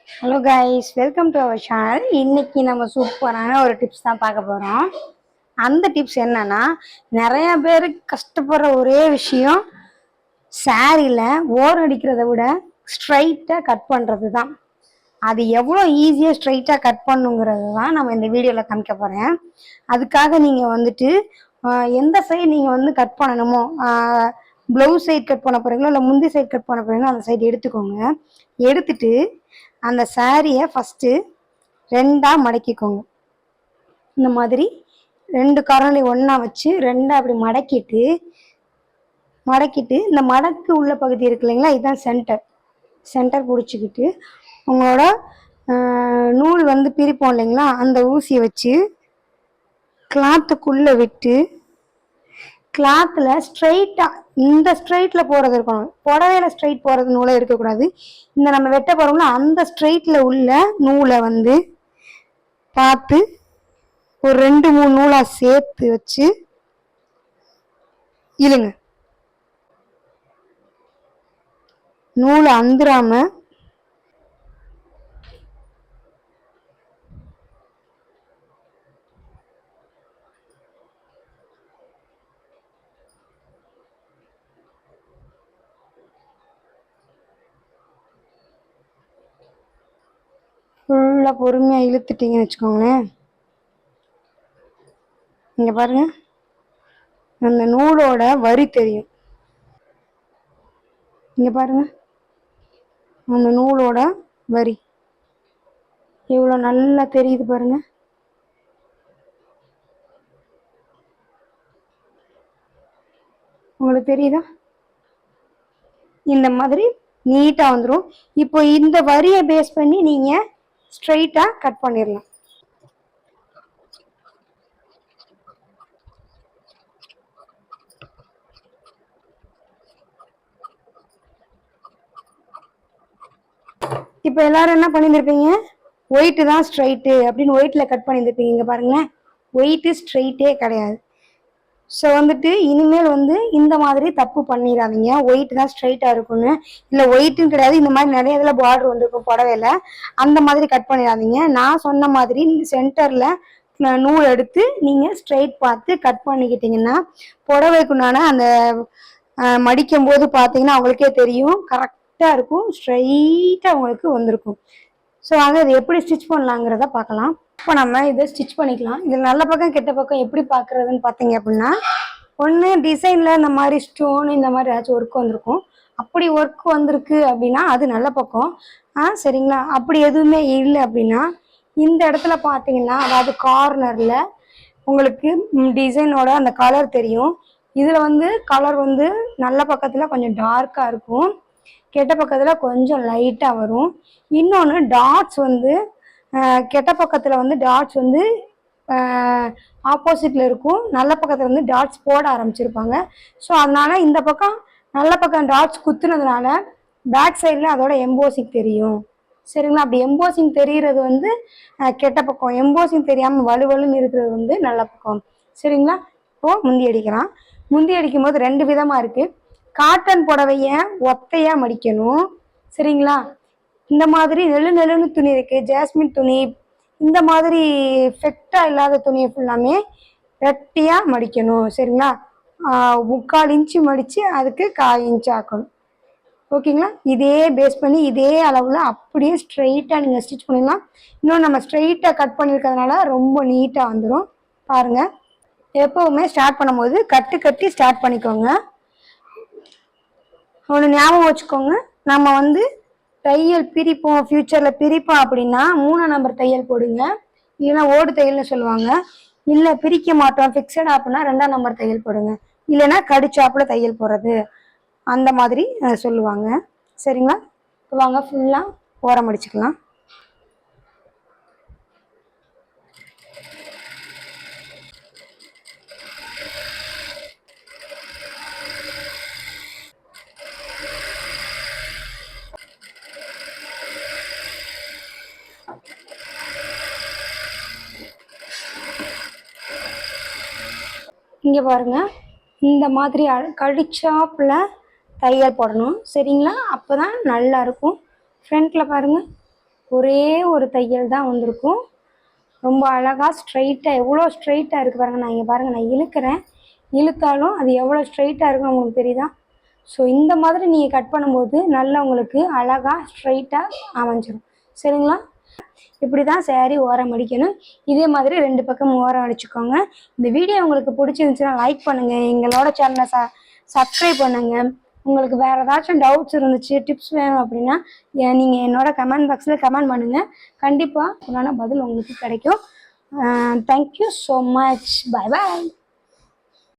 Hello guys, welcome to our channel. இன்னைக்கு நம்ம சூப்பரான ஒரு டிப்ஸ் தான் பார்க்க போகிறோம். அந்த டிப்ஸ் என்னன்னா, நிறைய பேர் கஷ்டப்படுற ஒரே விஷயம் சாரியில் ஓரம் அடிக்கிறத விட ஸ்ட்ரைட்டாக கட் பண்ணுறது தான். அது எவ்வளோ ஈஸியாக ஸ்ட்ரைட்டாக கட் பண்ணுங்கிறது தான் நம்ம இந்த வீடியோவில் காமிக்க போகிறேன். அதுக்காக நீங்கள் வந்துட்டு எந்த சைடு நீங்கள் வந்து கட் பண்ணணுமோ, ப்ளவுஸ் சைட் கட் பண்ண போகிறீங்களோ இல்லை முந்தி சைட் கட் பண்ண போகிறீங்களோ அந்த சைடு எடுத்துக்கோங்க. எடுத்துட்டு அந்த சாரியை ஃபஸ்ட்டு ரெண்டாக மடக்கிக்கோங்க. இந்த மாதிரி ரெண்டு கரண்டி ஒன்றா வச்சு ரெண்டாக அப்படி மடக்கிட்டு இந்த மடக்கு உள்ள பகுதி இருக்கு இல்லைங்களா, இதுதான் சென்டர் பிடிச்சிக்கிட்டு உங்களோட நூல் வந்து பிரிப்போம் இல்லைங்களா, அந்த ஊசியை வச்சு கிளாத்துக்குள்ளே விட்டு கிளாத்தில் ஸ்ட்ரைட்டாக இந்த ஸ்ட்ரைட்டில் போகிறது இருக்கணும். புடவையில் ஸ்ட்ரைட் போகிறது நூலை இருக்கக்கூடாது. இந்த நம்ம வெட்ட போகிறோம்ல அந்த ஸ்ட்ரைட்டில் உள்ள நூலை வந்து பார்த்து ஒரு 2-3 நூலாக சேர்த்து வச்சு இழுங்க. நூலை அந்துராம ஃபுல்லாக பொறுமையாக இழுத்துட்டீங்கன்னு வச்சுக்கோங்களேன். இங்கே பாருங்க, அந்த நூலோட வரி தெரியும். இங்கே பாருங்க, அந்த நூலோட வரி எவ்வளோ நல்லா தெரியுது பாருங்க. உங்களுக்கு தெரியுதா? இந்த மாதிரி நீட்டாக வந்துடும். இப்போ இந்த வரியை பேஸ் பண்ணி நீங்கள் ஸ்ட்ரைட்டாக கட் பண்ணிடலாம். இப்போ எல்லாரும் என்ன பண்ணியிருப்பீங்க, ஒயிட்டு தான் ஸ்ட்ரைட்டு அப்படின்னு ஒயிட்டில் கட் பண்ணியிருப்பீங்க. இங்கே பாருங்களேன், ஒயிட்டு ஸ்ட்ரைட்டே கிடையாது. ஸோ வந்துட்டு இனிமேல் வந்து இந்த மாதிரி தப்பு பண்ணிடாதீங்க. ஒயிட் தான் ஸ்ட்ரைட்டாக இருக்குன்னு இல்லை, ஒயிட்டும் கிடையாது. இந்த மாதிரி நிறைய இதில் பார்டர் வந்துருக்கும் புடவையில், அந்த மாதிரி கட் பண்ணிடாதீங்க. நான் சொன்ன மாதிரி சென்டரில் நூல் எடுத்து நீங்கள் ஸ்ட்ரைட் பார்த்து கட் பண்ணிக்கிட்டிங்கன்னா புடவைக்குண்டான அந்த மடிக்கும் போது பார்த்தீங்கன்னா அவங்களுக்கே தெரியும், கரெக்டாக இருக்கும், ஸ்ட்ரைட்டாக உங்களுக்கு வந்திருக்கும். ஸோ அதை இது எப்படி ஸ்டிச் பண்ணலாங்கிறத பார்க்கலாம். இப்போ நம்ம இதை ஸ்டிச் பண்ணிக்கலாம். இதில் நல்ல பக்கம் கெட்ட பக்கம் எப்படி பார்க்குறதுன்னு பார்த்தீங்க அப்படின்னா, ஒன்று டிசைனில் இந்த மாதிரி ஸ்டோன் இந்த மாதிரி ஏதாச்சும் ஒர்க் வந்திருக்கும். அப்படி ஒர்க் வந்திருக்கு அப்படின்னா அது நல்ல பக்கம். சரிங்களா? அப்படி எதுவுமே இல்லை அப்படின்னா இந்த இடத்துல பார்த்தீங்கன்னா, அதாவது கார்னரில் உங்களுக்கு டிசைனோட அந்த கலர் தெரியும். இதில் வந்து கலர் வந்து நல்ல பக்கத்தில் கொஞ்சம் டார்க்காக இருக்கும், கெட்ட பக்கத்தில் கொஞ்சம் லைட்டாக வரும். இன்னொன்று டாட்ஸ் வந்து கெட்ட பக்கத்தில் வந்து டாட்ஸ் வந்து ஆப்போசிட்டில் இருக்கும், நல்ல பக்கத்தில் வந்து டாட்ஸ் போட ஆரம்பிச்சிருப்பாங்க. ஸோ அதனால் இந்த பக்கம் நல்ல பக்கம் டாட்ஸ் குத்துனதுனால பேக் சைடில் அதோட எம்போசிங் தெரியும். சரிங்களா? அப்படி எம்போசிங் தெரிகிறது வந்து கெட்ட பக்கம், எம்போசிங் தெரியாமல் வலுவலுன்னு இருக்கிறது வந்து நல்ல பக்கம். சரிங்களா? இப்போது முந்தி அடிக்கலாம். முந்தி அடிக்கும் போது 2 விதமாக இருக்குது. காட்டன் புடவைய ஒத்தையாக மடிக்கணும். சரிங்களா? இந்த மாதிரி நெழுன்னு துணி இருக்குது, ஜாஸ்மின் துணி, இந்த மாதிரி ஃபெக்டாக இல்லாத துணியை ஃபுல்லாமே ரெட்டியாக மடிக்கணும். சரிங்களா? 3/4 இன்ச்சு மடித்து அதுக்கு 1/4 இன்ச்சு ஆக்கணும். ஓகேங்களா? இதே பேஸ் பண்ணி இதே அளவில் அப்படியே ஸ்ட்ரைட்டாக நீங்கள் ஸ்டிச் பண்ணிடலாம். இன்னும் நம்ம ஸ்ட்ரைட்டாக கட் பண்ணியிருக்கிறதுனால ரொம்ப நீட்டாக வந்துடும். பாருங்கள், எப்போவுமே ஸ்டார்ட் பண்ணும்போது கட்டி ஸ்டார்ட் பண்ணிக்கோங்க. ஒன்று ஞாபகம் வச்சுக்கோங்க, நம்ம வந்து தையல் பிரிப்போம், ஃப்யூச்சரில் பிரிப்போம் அப்படின்னா 3 நம்பர் தையல் போடுங்க, இல்லைன்னா ஓடு தையல்னு சொல்லுவாங்க. இல்லை பிரிக்க மாட்டோம் ஃபிக்ஸட் அப்படின்னா 2ஆம் நம்பர் தையல் போடுங்க, இல்லைன்னா கடிச்சாப்பில் தையல் போடுறது, அந்த மாதிரி சொல்லுவாங்க. சரிங்களா? வாங்க ஃபுல்லாக ஓரம் அடிச்சுக்கலாம். இங்கே பாருங்கள், இந்த மாதிரி கடிச்சாப்பில் தையல் போடணும். சரிங்களா? அப்போ தான் நல்லாயிருக்கும். ஃப்ரண்ட்டில் பாருங்கள், ஒரே ஒரு தையல் தான் வந்திருக்கும். ரொம்ப அழகாக ஸ்ட்ரைட்டாக எவ்வளோ ஸ்ட்ரைட்டாக இருக்குது பாருங்கள். நான் இங்கே பாருங்கள், நான் இழுக்கிறேன், இழுத்தாலும் அது எவ்வளோ ஸ்ட்ரைட்டாக இருக்குன்னு உங்களுக்கு தெரியுதா? ஸோ இந்த மாதிரி நீங்கள் கட் பண்ணும்போது நல்லா உங்களுக்கு அழகாக ஸ்ட்ரைட்டாக அமைஞ்சிடும். சரிங்களா? இப்படி தான் சேரீ ஓரம் அடிக்கணும். இதே மாதிரி 2 பக்கமும் ஓரம் அடிச்சுக்கோங்க. இந்த வீடியோ உங்களுக்கு பிடிச்சிருந்துச்சுன்னா லைக் பண்ணுங்கள், எங்களோட சேனலை சப்ஸ்கிரைப் பண்ணுங்கள். உங்களுக்கு வேறு ஏதாச்சும் டவுட்ஸ் இருந்துச்சு, டிப்ஸ் வேணும் அப்படின்னா நீங்கள் என்னோட கமெண்ட் பாக்ஸில் கமெண்ட் பண்ணுங்கள். கண்டிப்பாக உண்டான பதில் உங்களுக்கு கிடைக்கும். Thank you so much. Bye bye.